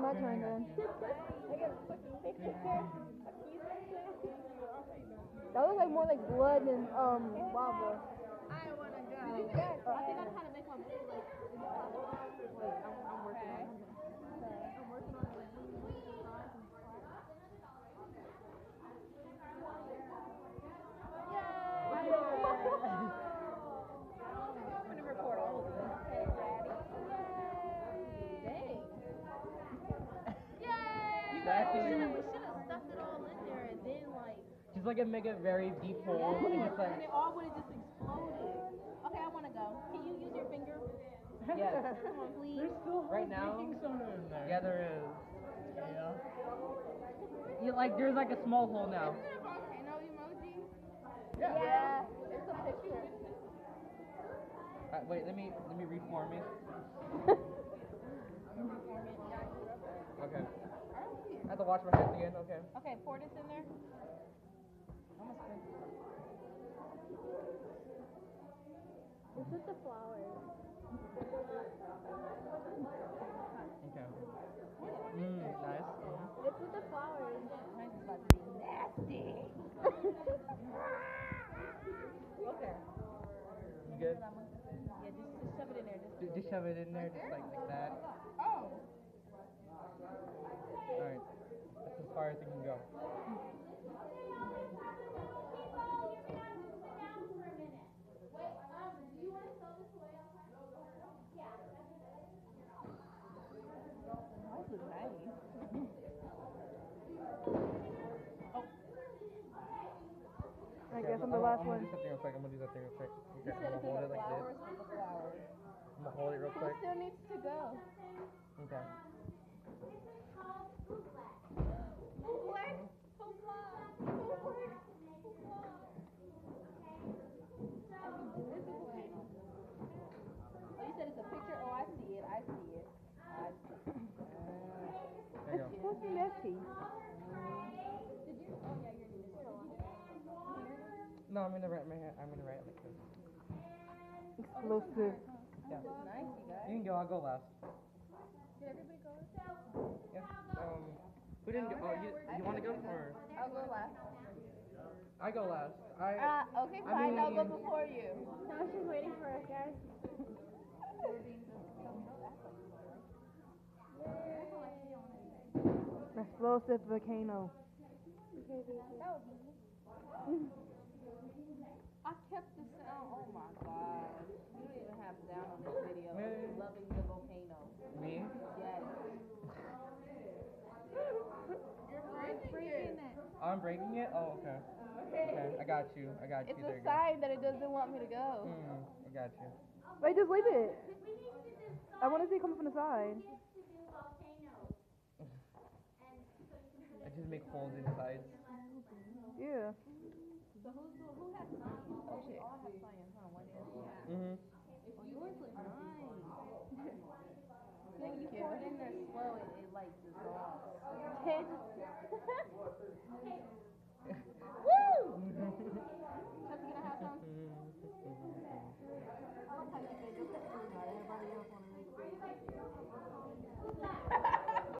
my turn then. That looks like more like blood than lava. I wanna go. I think I know how to make my blue like. Wait, I'm working on it. I'm working on it like. I'm gonna record all of them. Okay, Daddy. Dang. Yay! That's We it. should have stuffed it all in there and then like. Just like make a very deep hole and just like. And it all would have just exploded. Okay, I wanna go. Can you use your finger? Yes. Come on, please. There's still Right now? baking soda in there. Yeah, there is. Yeah. Yeah, like there's like a small hole now. Isn't it a volcano emoji? Yeah, it's a picture. Wait, let me reform it. Okay. I have to wash my hands again. Okay. Okay, pour this in there. It's with the flowers. Okay. Nice. It's with the flowers. Mine's about to be nasty. Okay. You good? Yeah, just shove it in there. Just shove it in there, just like that. Oh. All right. That's as far as it can go. Mine's look nice. I guess I'm the last one. I'm gonna do something real quick. You Okay, said I'm it's gonna in hold the it like flowers this. with the flowers. I'm gonna hold it real Who quick. still needs to go? Okay. Oh, you said it's a picture? Oh, I see it. I see it. I see it. There you go. It's supposed to be messy. No, I'm gonna write my hand. I'm gonna write it like this. Explosive. Yeah. It's nice, you guys. You can go. I'll go last. Did everybody go? Yeah. Who didn't go? Oh, you want to go or? I'll go last. I go last. Okay, fine. I'll go before you. Now she's waiting for us, guys. Explosive volcano. I kept the sound. Oh my gosh. You don't even have down on this video. Yeah. Loving the volcano. Me? Yes. You're breaking it. Oh, I'm breaking it. Oh, okay. Okay. I got you. It's There a you go. sign that it doesn't want me to go. I got you. Wait, just leave it. I want to see it coming from the side. I just make holes inside. Yeah. So who has science? Oh shit. All have science, huh? One is. Mhm. Oh, yours look nice. When you pour it in there slow, it like dissolves.